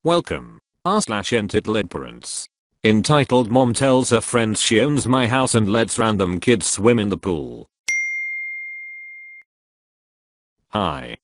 Welcome, r/EntitledParents. Entitled Mom tells her friends she owns my house and lets random kids swim in the pool. Hi.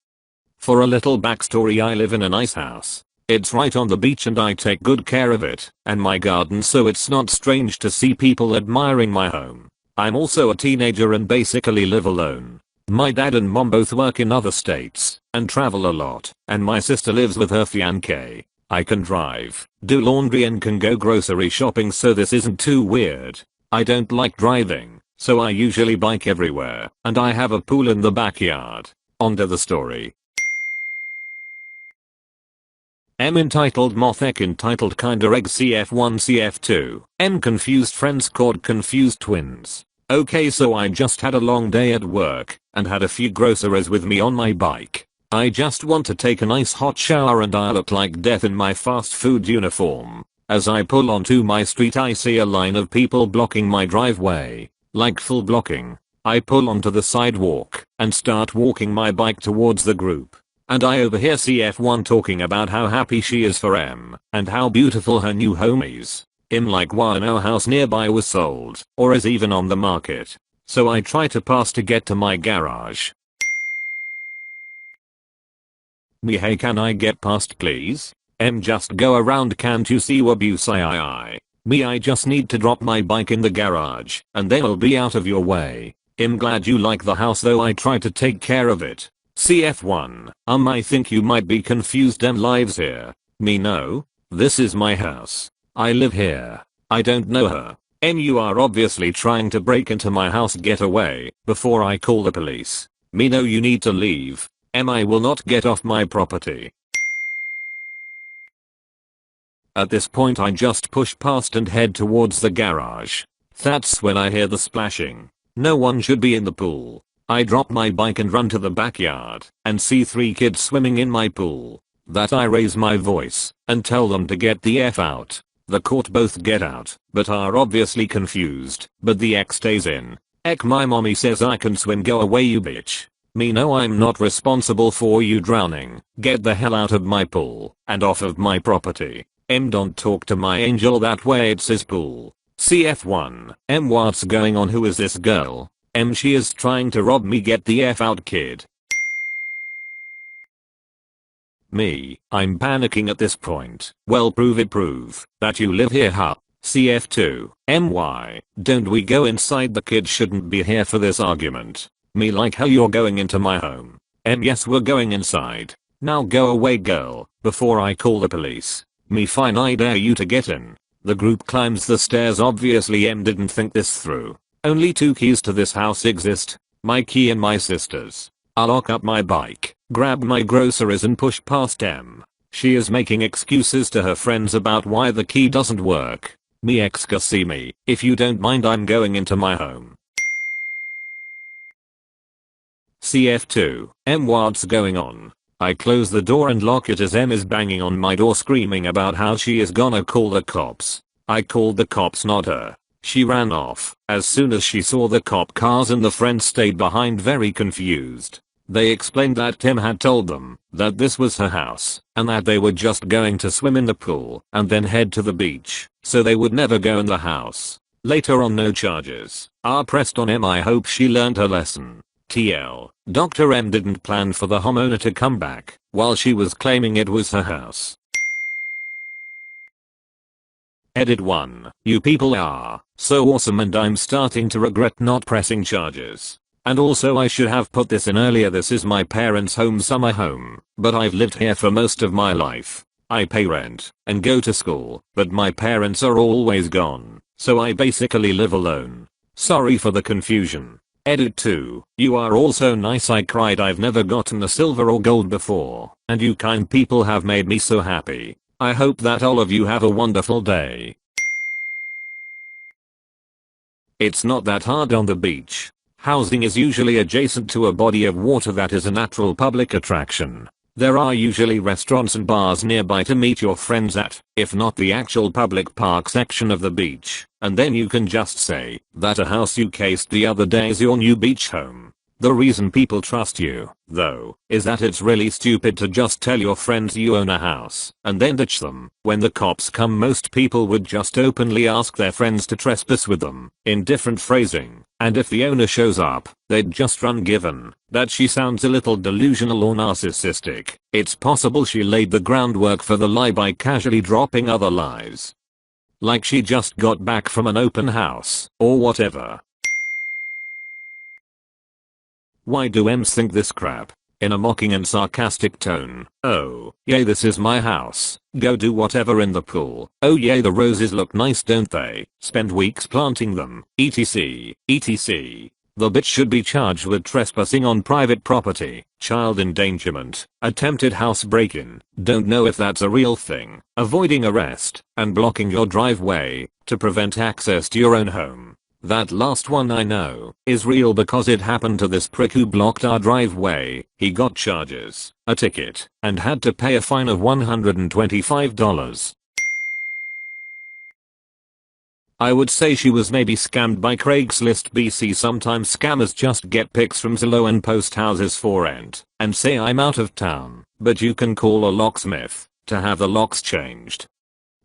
For a little backstory, I live in a nice house. It's right on the beach and I take good care of it and my garden, so it's not strange to see people admiring my home. I'm also a teenager and basically live alone. My dad and mom both work in other states and travel a lot, and my sister lives with her fiancé. I can drive, do laundry and can go grocery shopping, so this isn't too weird. I don't like driving, so I usually bike everywhere, and I have a pool in the backyard. Onto the story. Entitled Moth entitled Kinda Egg CF1 CF2 Confused friends called confused twins. Okay, so I just had a long day at work and had a few groceries with me on my bike. I just want to take a nice hot shower and I look like death in my fast food uniform. As I pull onto my street, I see a line of people blocking my driveway, like full blocking. I pull onto the sidewalk and start walking my bike towards the group. And I overhear CF1 talking about how happy she is for M and how beautiful her new home is. Like why no house nearby was sold or is even on the market. So I try to pass to get to my garage. Me, hey, can I get past please? Just go around, can't you see abuse? Me, I just need to drop my bike in the garage and then I'll be out of your way. Glad you like the house though, I try to take care of it. CF1, I think you might be confused. Lives here. Me, no. This is my house. I live here. I don't know her. You are obviously trying to break into my house. Get away before I call the police. Me, no, you need to leave. I will not get off my property. At this point I just push past and head towards the garage. That's when I hear the splashing. No one should be in the pool. I drop my bike and run to the backyard and see 3 kids swimming in my pool. That I raise my voice and tell them to get the F out. The court both get out, but are obviously confused, but the X stays in. My mommy says I can swim, go away you bitch. Me, no, I'm not responsible for you drowning. Get the hell out of my pool and off of my property. Don't talk to my angel that way, it's his pool. CF1, what's going on? Who is this girl? She is trying to rob me, get the F out kid. Me, I'm panicking at this point. Well, prove that you live here, huh? CF2, why don't we go inside? The kid shouldn't be here for this argument. Me, like how you're going into my home. Yes, we're going inside. Now go away girl, before I call the police. Me, fine, I dare you to get in. The group climbs the stairs. Obviously didn't think this through. Only 2 keys to this house exist. My key and my sister's. I lock up my bike, grab my groceries and push past M. She is making excuses to her friends about why the key doesn't work. Me, excuse me, if you don't mind, I'm going into my home. CF2, what's going on? I close the door and lock it as M is banging on my door screaming about how she is gonna call the cops. I called the cops, not her. She ran off as soon as she saw the cop cars and the friends stayed behind very confused. They explained that Tim had told them that this was her house and that they were just going to swim in the pool and then head to the beach, so they would never go in the house. Later on, no charges are pressed on M. I hope she learned her lesson. TL, Dr. M didn't plan for the homeowner to come back while she was claiming it was her house. Edit 1. You people are so awesome and I'm starting to regret not pressing charges. And also I should have put this in earlier, this is my parents' home, summer home, but I've lived here for most of my life. I pay rent and go to school, but my parents are always gone, so I basically live alone. Sorry for the confusion. Edit 2. You are all so nice, I cried. I've never gotten a silver or gold before, and you kind people have made me so happy. I hope that all of you have a wonderful day. It's not that hard on the beach. Housing is usually adjacent to a body of water that is a natural public attraction. There are usually restaurants and bars nearby to meet your friends at, if not the actual public park section of the beach, and then you can just say that a house you cased the other day is your new beach home. The reason people trust you, though, is that it's really stupid to just tell your friends you own a house and then ditch them. When the cops come, most people would just openly ask their friends to trespass with them in different phrasing, and if the owner shows up, they'd just run. Given that she sounds a little delusional or narcissistic, it's possible she laid the groundwork for the lie by casually dropping other lies. Like she just got back from an open house, or whatever. Why do M's think this crap? In a mocking and sarcastic tone. Oh, yay, this is my house. Go do whatever in the pool. Oh yay, the roses look nice, don't they? Spend weeks planting them. etc. etc. The bitch should be charged with trespassing on private property, child endangerment, attempted house break-in, don't know if that's a real thing, avoiding arrest, and blocking your driveway to prevent access to your own home. That last one I know is real because it happened to this prick who blocked our driveway. He got charges, a ticket, and had to pay a fine of $125. I would say she was maybe scammed by Craigslist BC. Sometimes scammers just get pics from Zillow and post houses for rent and say I'm out of town, but you can call a locksmith to have the locks changed.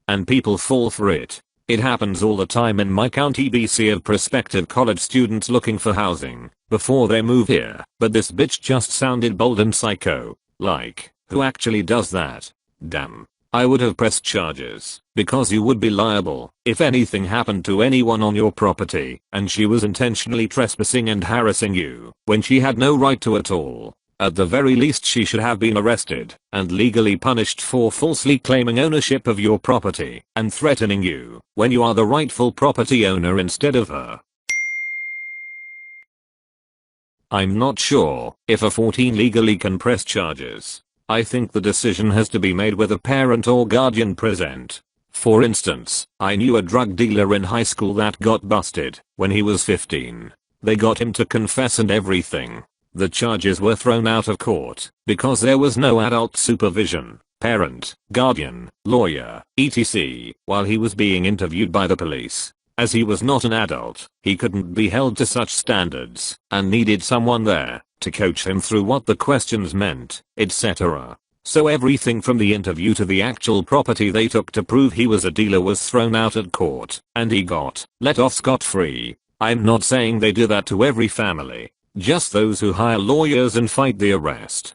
And people fall for it. It happens all the time in my county BC of prospective college students looking for housing before they move here, but this bitch just sounded bold and psycho. Like, who actually does that? Damn. I would have pressed charges, because you would be liable if anything happened to anyone on your property, and she was intentionally trespassing and harassing you when she had no right to at all. At the very least she should have been arrested and legally punished for falsely claiming ownership of your property and threatening you when you are the rightful property owner instead of her. I'm not sure if a 14 legally can press charges. I think the decision has to be made with a parent or guardian present. For instance, I knew a drug dealer in high school that got busted when he was 15. They got him to confess and everything. The charges were thrown out of court because there was no adult supervision, parent, guardian, lawyer, etc. while he was being interviewed by the police. As he was not an adult, he couldn't be held to such standards and needed someone there to coach him through what the questions meant, etc. So everything from the interview to the actual property they took to prove he was a dealer was thrown out at court, and he got let off scot-free. I'm not saying they do that to every family. Just those who hire lawyers and fight the arrest.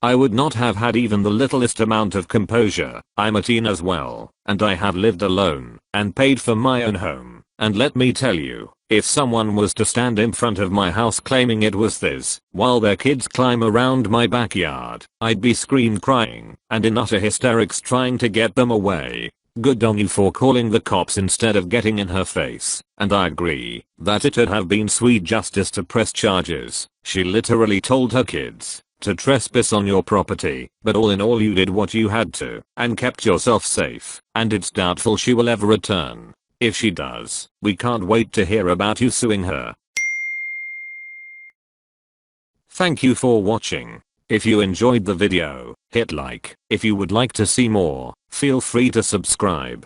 I would not have had even the littlest amount of composure. I'm a teen as well, and I have lived alone and paid for my own home. And let me tell you, if someone was to stand in front of my house claiming it was theirs while their kids climb around my backyard, I'd be scream crying and in utter hysterics trying to get them away. Good on you for calling the cops instead of getting in her face, and I agree that it'd have been sweet justice to press charges. She literally told her kids to trespass on your property, but all in all you did what you had to and kept yourself safe, and it's doubtful she will ever return. If she does, we can't wait to hear about you suing her. Thank you for watching. If you enjoyed the video, hit like. If you would like to see more, feel free to subscribe.